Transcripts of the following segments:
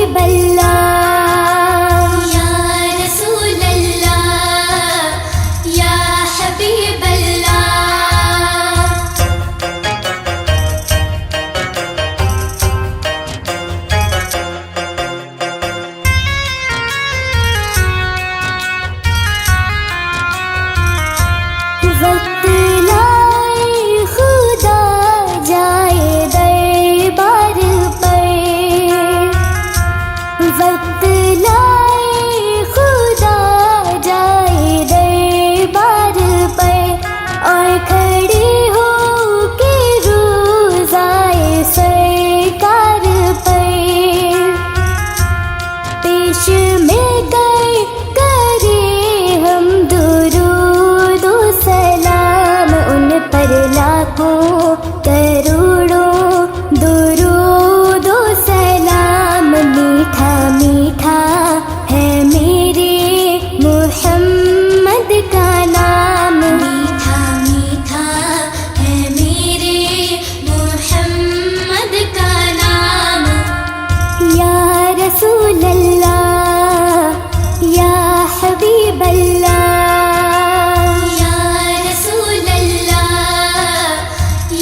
हबीब अल्लाह, या रसूल अल्लाह, या हबीब वक्त लाए खुदा जाए दरबार पर, वक्त लाए खुदा जाए दरबार पर, और खड़े हो के रोज़ाए सरकार पर, पेश में गए करे हम दुरूद सलाम, उन पर लाखों करोड़ों दुरूद सलाम। मीठा मीठा है मेरे मुहम्मद का नाम, मीठा मीठा है मेरे मुहम्मद का नाम। या रसूल अल्लाह, या हबीब अल्लाह, या रसूल अल्लाह,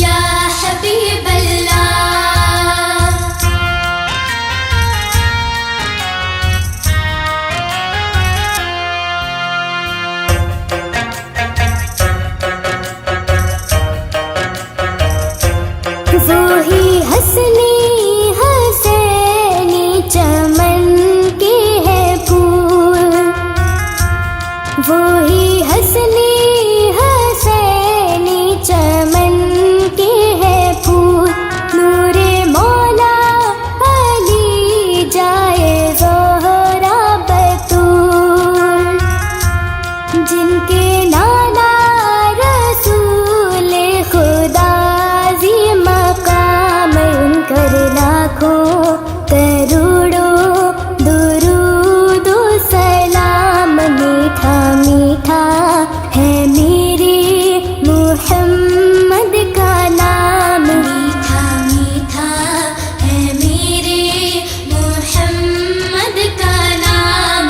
या हबीब अल्लाह। वो ही हसनी हसैनी चमन के है फूल, वो ही हसनी हसैनी चमन के है फूल। नूरे मौला अली जाए ज़ोहरा बतूल, जिनके नाना रसूल खुदा जी मकाम, उनकर लाखों करोड़ों दुरूद सलाम। मीठा मीठा है मेरे मुहम्मद का नाम, मीठा मीठा है मेरे मुहम्मद का नाम।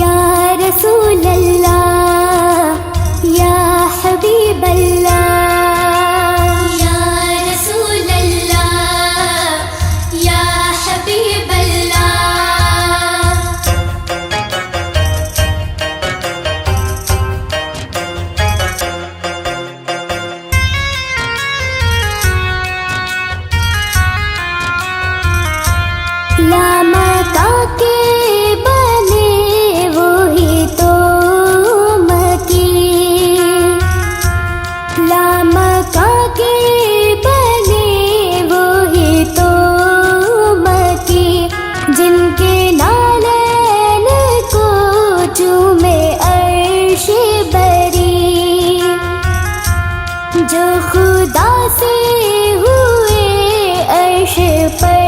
या रसूल अल्लाह, या हबीब अल्लाह, या रसूल अल्लाह, या हबीब अल्लाह। लामका के बने वो ही तो मकी, लामका के बने वो ही तो मकी, जिनके नालन को चूमे अर्श बरी, जो खुदा से हुए अर्श पर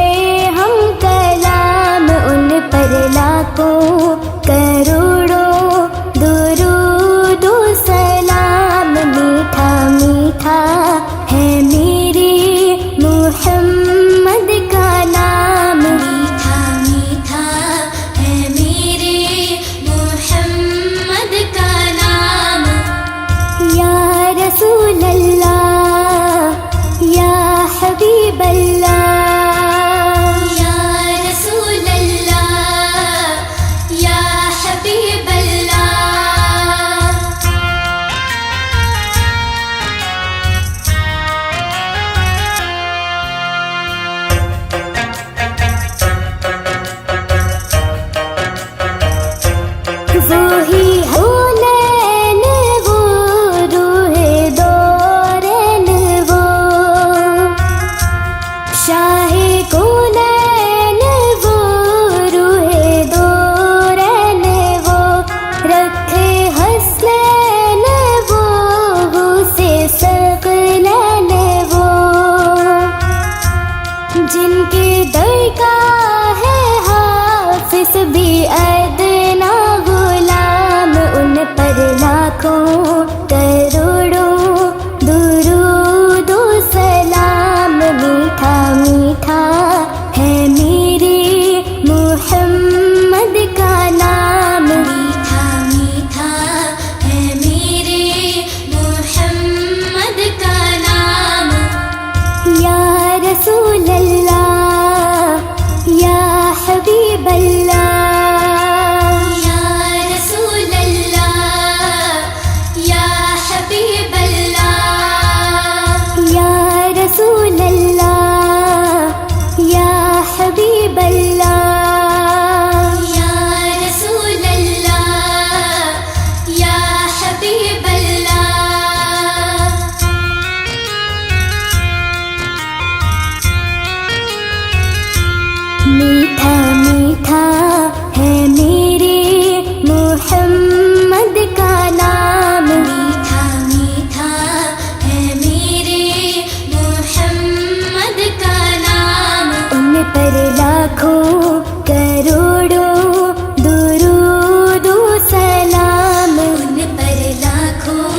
हम कलाम, उन पर लाखों करोड़ों दुरूद सलाम। मीठा मीठा है मेरे मुहम्मद का नाम, मीठा मीठा है मेरे मुहम्मद का नाम। या रसूल अल्लाह, या हबीब अल्लाह, या रसूल अल्लाह, या हबीब अल्लाह। वो ही हो नैन वो रूहे दौरैन वो, शाहे को नैन वो रूहे दौरैन वो, रखे हसनैन वो हुसे सकलैन वो, जिनके दर का है हाफिज भी अदना गुलाम, उन पर लाखों करोड़ों दुरूद सलाम। मीठा मीठा है मेरे हबीब अल्लाह, या रसूल अल्लाह, या हबीब अल्लाह, या रसूल अल्लाह, या हबीब अल्लाह, या रसूल अल्लाह, या हबीब अल्लाह। मीठा मीठा है मेरे मोहम्मद का नाम, मीठा मीठा है मेरे मोहम्मद का नाम। उन पर लाखों करोड़ों दुरूद सलाम, उन पर लाखों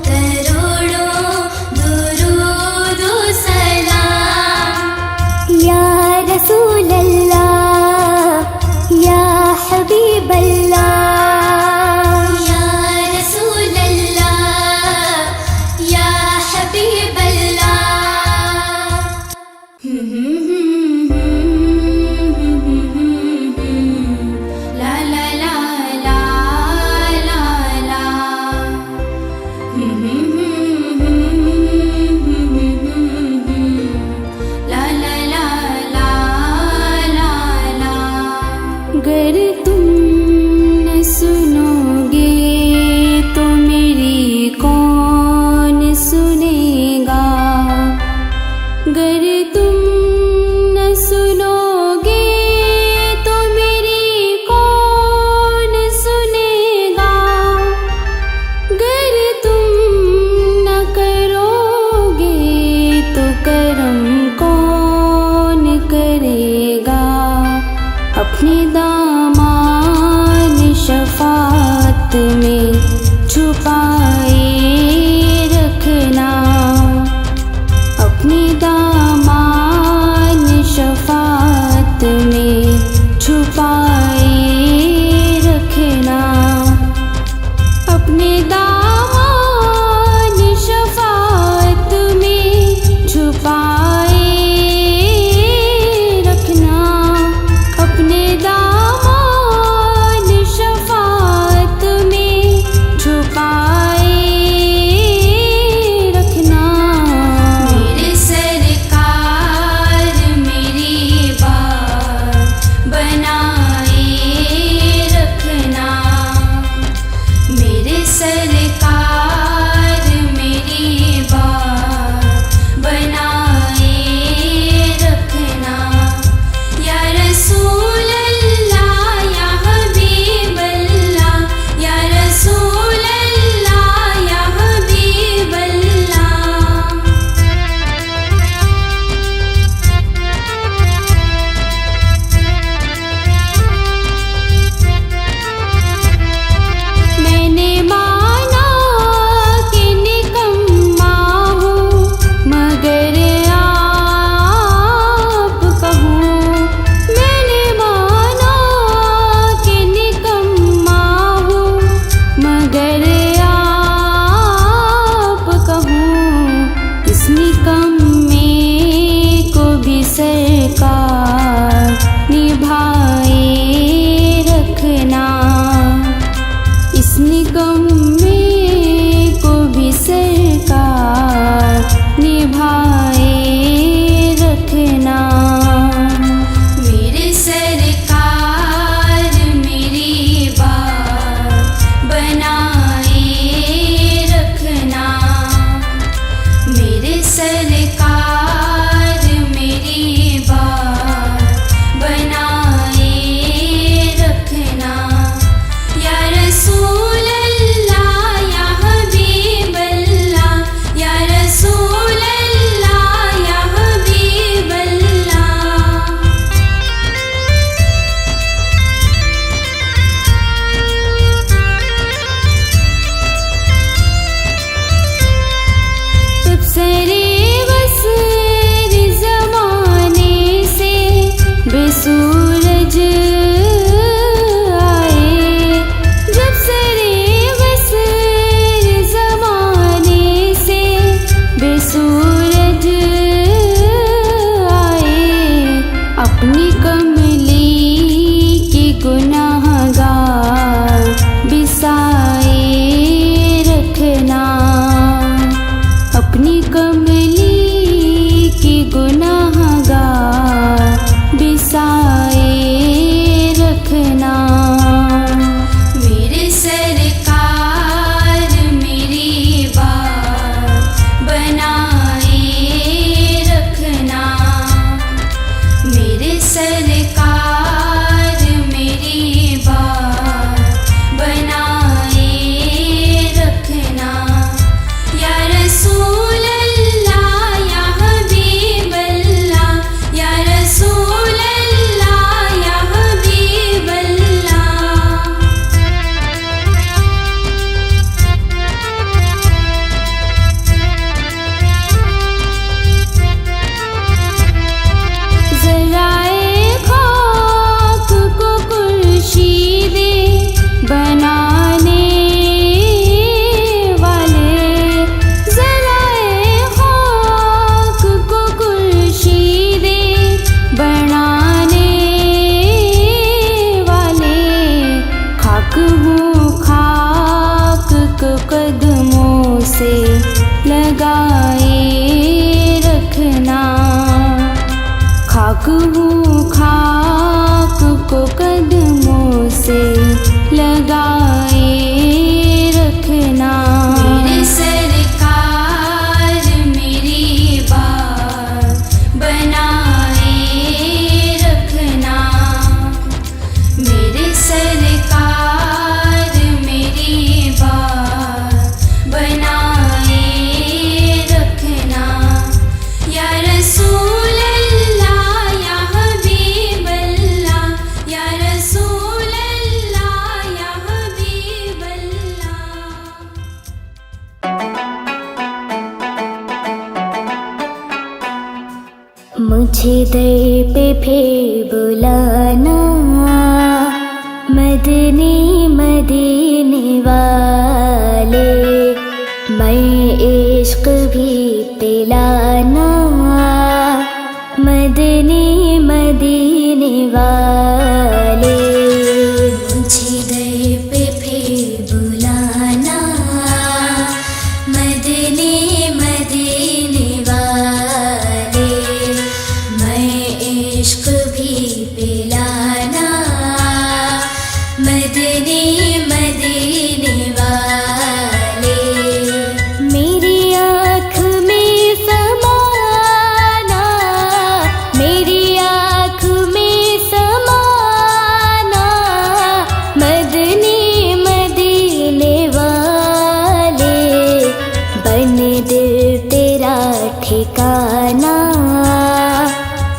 करोड़ों दुरूद सलाम। या रसूल अल्लाह, या हबीब अल्लाह, या रसूल अल्लाह, या हबीब अल्लाह। ला ला ला ला ला ला। ला ला ला ला ला ला। गर तुम न सुनोगे तो मेरी कौन सुनेगा, गर तुम न सुनोगे तो मेरी कौन सुनेगा, गर तुम न करोगे तो करम कौन करेगा। अपने दामान शफात में छुपाए रखना, अपने दामान शफात में छुपाए रखना, अपने दामान शफात में छुपाए रखना, अपने दामान शफात में छुपाए रखना। मेरे सरकार मेरी बात बनाए रखना, मेरे सरकार मेरी बात बनाए रखना। या रसूल अल्लाह, या हबीब अल्लाह, या रसूल अल्लाह, या हबीब अल्लाह। मैंने माना कि निकम्मा हूँ मगर आप कहूँ, मैंने माना कि निकम्मा हूँ मगर आप कहूँ। इस निकम्मे को भी सरकार निभाए रखना, इस निकम्मे को भी सरकार निभाए रखना। मेरे सरकार मेरी बात बनाए रखना, मेरे सरकार मेरी बात बनाए रखना। या रसूल अल्लाह, या हबीब अल्लाह, या रसूल अल्लाह, या हबीब अल्लाह। तब सरे बसर ज़माने से बेसूरज आए, जब सरे बसर ज़माने से बेसूरज आए, अपनी कमली पे फिर बुलाना, मदनी मदीने वाले, मैं इश्क भी पिलाना, मदनी मदीने वाले। मुझे दर पे फिर बुलाना, मदनी मदीने वाले, मैं इश्क भी पिलाना, मदनी मदीने वाले। मेरी आँख में समाना, मेरी आँख में समाना, मदनी मदीने वाले, बन दिल तेरा ठिकाना,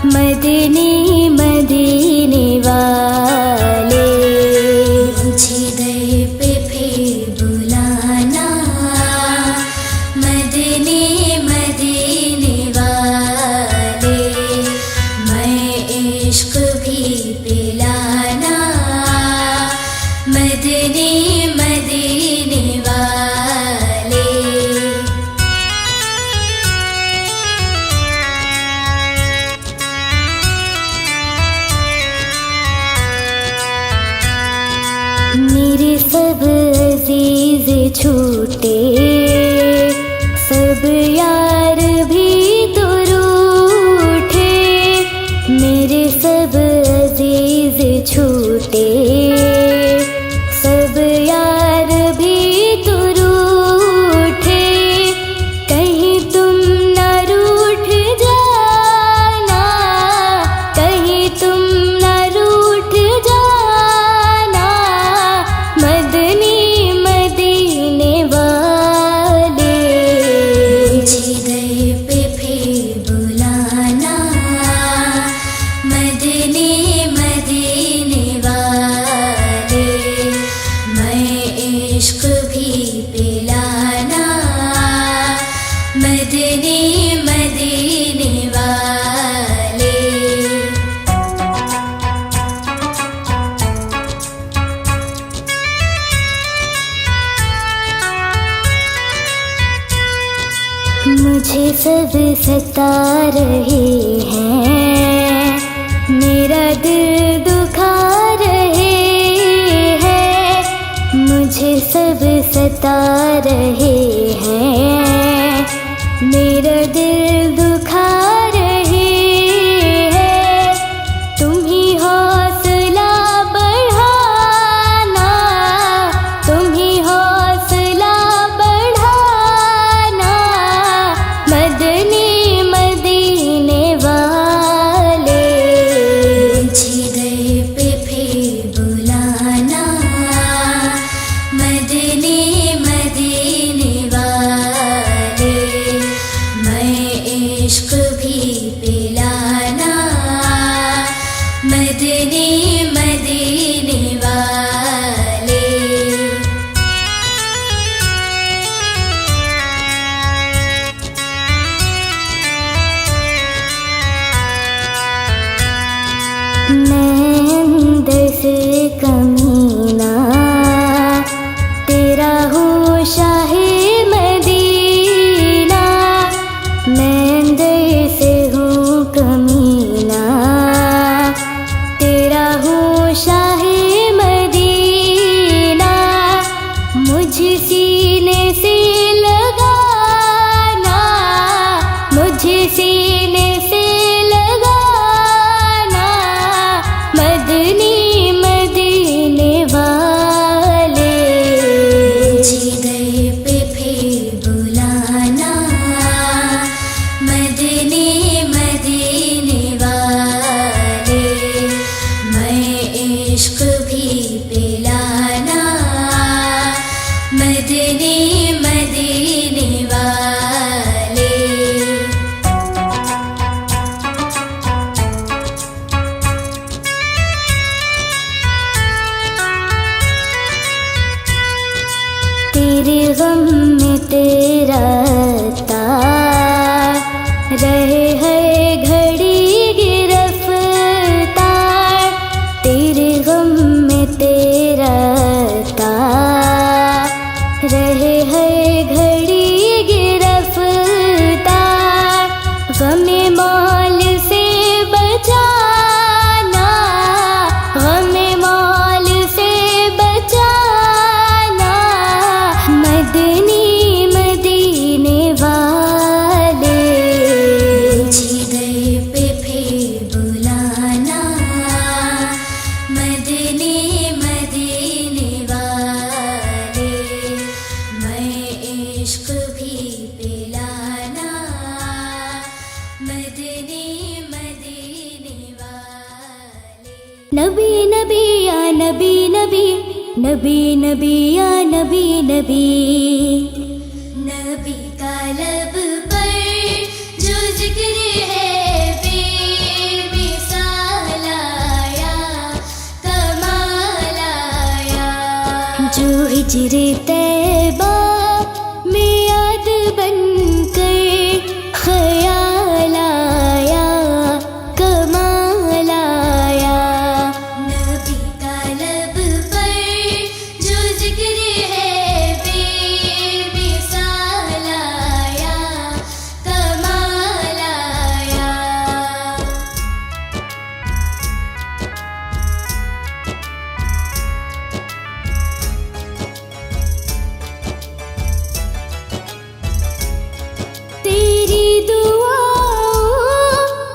मदनी मदीने वाले। मुझे दर पे फिर बुलाना, मदनी मदीने वाले, मैं इश्क भी पिलाना, मदनी मदीने वाले। मेरे सब अजीज छूटे, सब यार भी तो रूठे, मेरे सब अजीज छूटे, सब यार भी तो रूठे, कहीं तुम न रूठ जाना, कहीं तुम न रूठ जाना, मदनी मदीने वाले। मुझे दर पे फिर बुलाना, मदनी मदीने वाले, मैं इश्क भी पिलाना, मदनी मदीने वाले। मुझे सब सता रहे हैं, मेरा दिल दुखा रहे हैं, मुझे सब सता रहे हैं, मेरा दिल दुखा रहे हैं, तुम ही हौसला बढ़ाना, तुम ही हौसला बढ़ाना, मदनी मदीने वाले। मुझे दर पे फिर बुलाना, मदनी मदीने वाले, मैं इश्क भी पिलाना, मदनी मदीने वाले। मैं अंदर से कमीना, तेरा हूँ शाहे मदीना, मैं अंदर से हूँ कमीना, तेरा हूँ शाहे मदीना, मुझ सीने से लगाना, मुझ सीने से लगाना, मदनी मदीने वाले। मुझे दर पे फिर बुलाना, मदनी मदीने वाले, मैं इश्क भी पिलाना, मदनी मदीने वाले। तेरे गम में तेरा तार रहे है घड़ी गिरफ्तार, नबी नबी या नबी नबी, नबी नबी या नबी नबी। नबी का लब पर जो जिक्र है बेमिसाल आया, कमाल आया। जो हिजरे तैबा में याद बनकर ख्याल आया, कमाल आया। नबी का लब पर जो जिक्र है बेमिसाल आया, कमाल आया। तेरी दुआओं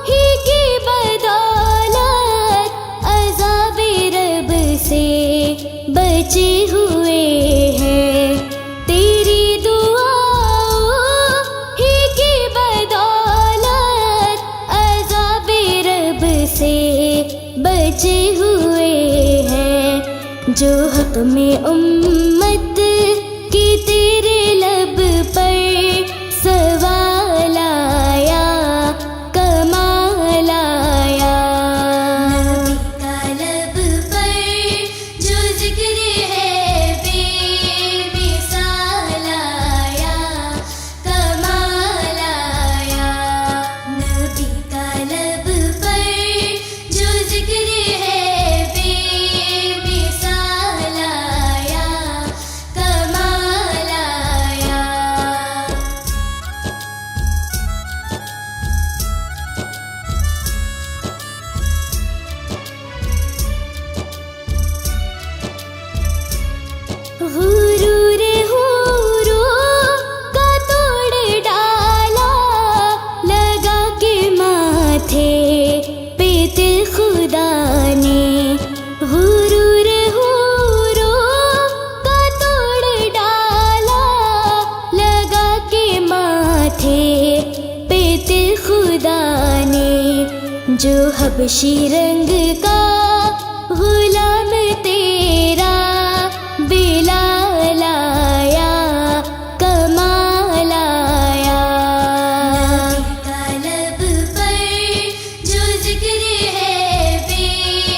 ही की बदौलत अज़ाबे रब से बचे हुए हैं। तेरी दुआओं ही की बदौलत अज़ाबे रब से बचे हुए हैं। जो हक में उम्मत की तेरे लब पर सवाल आया, कमाल आया। नबी का लब पर जो जिक्र है बेमिसाल आया, कमाल आया। नबी का लब पर जो जिक्र है बेमिसाल आया, कमाल आया। हुरूर हुरू का तोड़ डाला, लगा के माथे पे तिल खुदा ने। हुरूर हुरू का तोड़ डाला, लगा के माथे पे तिल खुदा ने। जो हबशी रंग का गुलाम तेरा बिलाल आया, कमाल आया। नबी का लब पर जो जिक्र है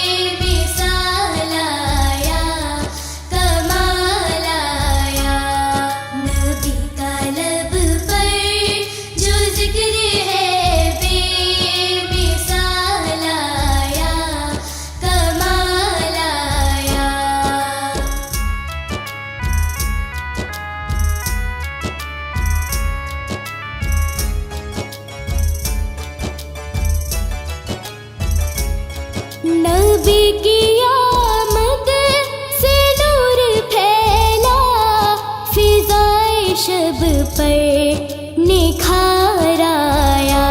बेमिसाल आया, कमाल आया। नबी का लब पर जो जिक्र है बेमिसाल आया, कमाल आया। नबी की आमद से नूर फैला, फिजाए शब पर निखार आया।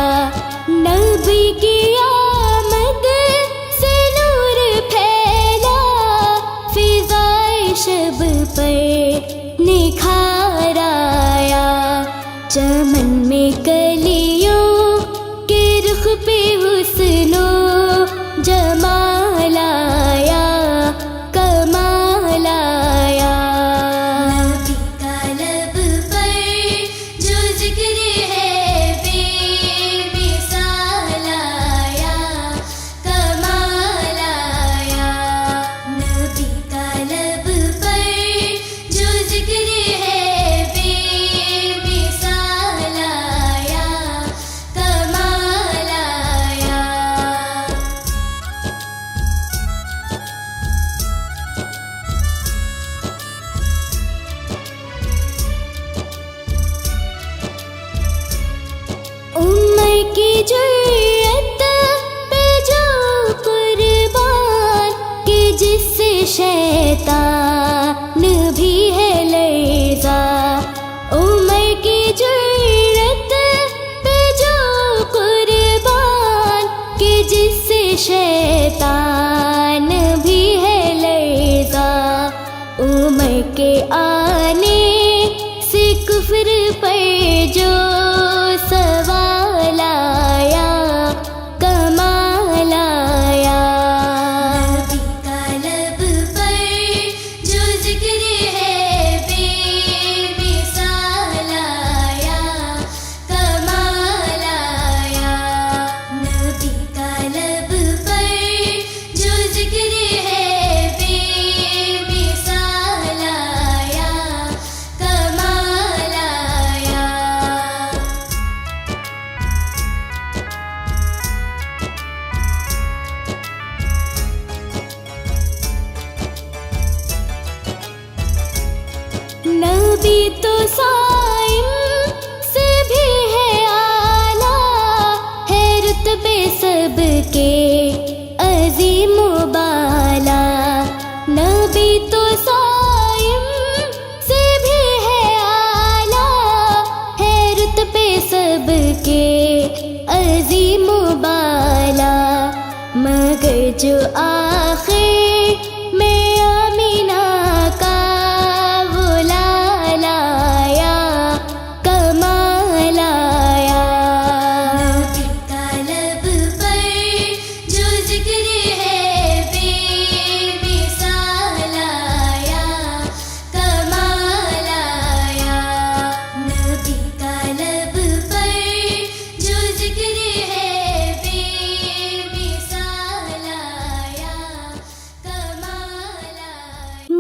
नबी की आमद से नूर फैला, फिजाए शब पर निखार आया। चमन में कलियों के रुख पे हुस्नो जमाल आया, कमाल आया। नबी का लब पर जो जिक्र है बेमिसाल आया, कमाल आया। नबी का लब पर जो जिक्र है बेमिसाल आया, कमाल आया। उम्र की जुर्रत पे जो कुर्बान कि जिससे शैतान भी है लर्ज़ा। उम्र की जुर्रत पे जो कुर्बान कि जिससे शैतान भी है लर्ज़ा। उम्र के आने से कुफ्र पर जो सवाल आया, कमाल आया। नबी नबी तो साइम से भी है आला, है रुतबे सबके अजीम बाला। नबी तो साइम से भी है आला, है रुतबे सबके अजीम बाला। मगर जो आखिर में आमीना का वो लाया कमाल आया। तालब पर जो जिक्र है बेमिसाल आया कमाल आया। नबी तालब पर जो जिक्र है बेमिसाल आया कमाल आया।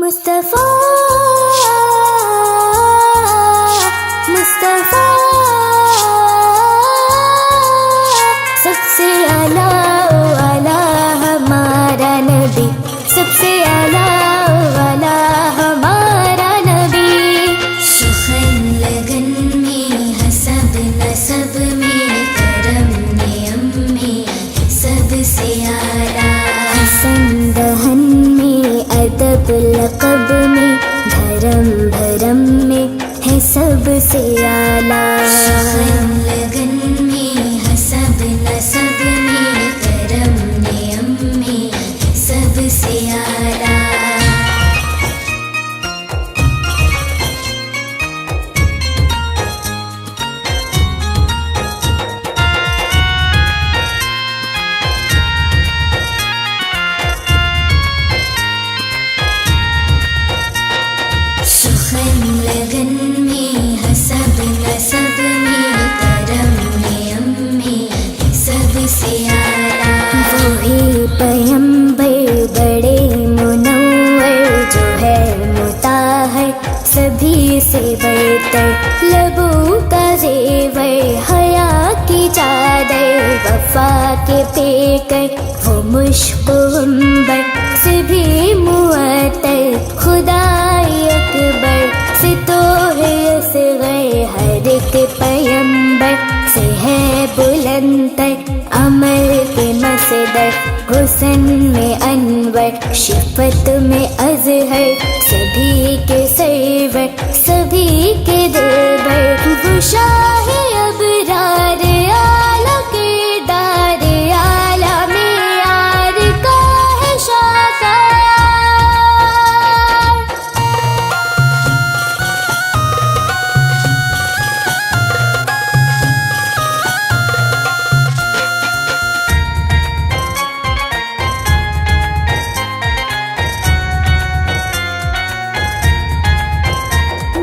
मुस्तफा मुस्तफा सबसे आला वाला हमारा नबी, सबसे आला वाला हमारा नबी। सुखन लगन में हसब नसब में करम नियम में सबसे आला। हसन दहन में अदब लक़ब में धर्म भरम में है सबसे आला। सुखन लगन में हसब नसब में करम नियम में सबसे आला। सुखन लगन में हसब नसब में करम नियम में सबसे आला। वही पैगंबर बड़े मुनव्वर जो है मुताहर सभी से बढ़कर। लबों का ज़ेवर हया की चादर वफा के पेकर। वो मुश्क अंबर से भी मुअत्तर खुदाई अकबर से तो है असगर। हर एक पैगंबर से है बुलंदर अमल के मसदर। हुस्न में अनवर शिफत में अज़हर सभी के सरवर सभी के दिलबर। वो शाह अबरार आला किरदार आला में यार का है शाकार।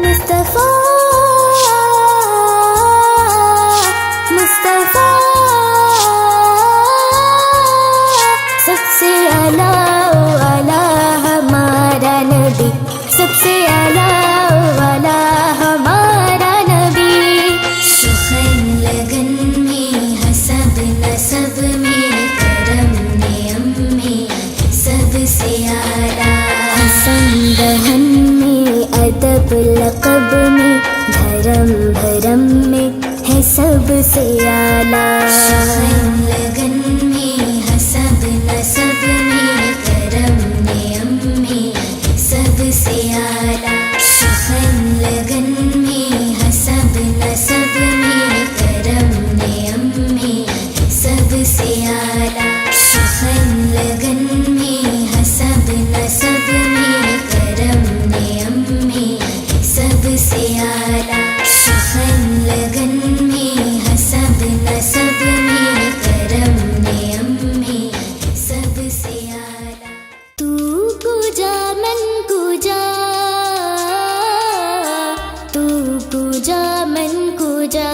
मुस्तफा मुस्तफा सबसे आला वाला हमारा नबी, सबसे आला वाला हमारा नबी। सुखन लगन में हसब नसब में करम नियम में सबसे आला। हसन दहन में अदब लक़ब में धर्म भरम में है सबसे आला। सुखन लगन में हसब नसब में करम नियम में सबसे आला। सुखन लगन में हसब नसब में करम नियम में सबसे आला। सुखन लगन में हसब नसब में करम नियम में सबसे आला। सुखन लगन में हसब नसब में करम नियम में सबसे आला। तू पूजा मन पूजा, तू पूजा मन पूजा।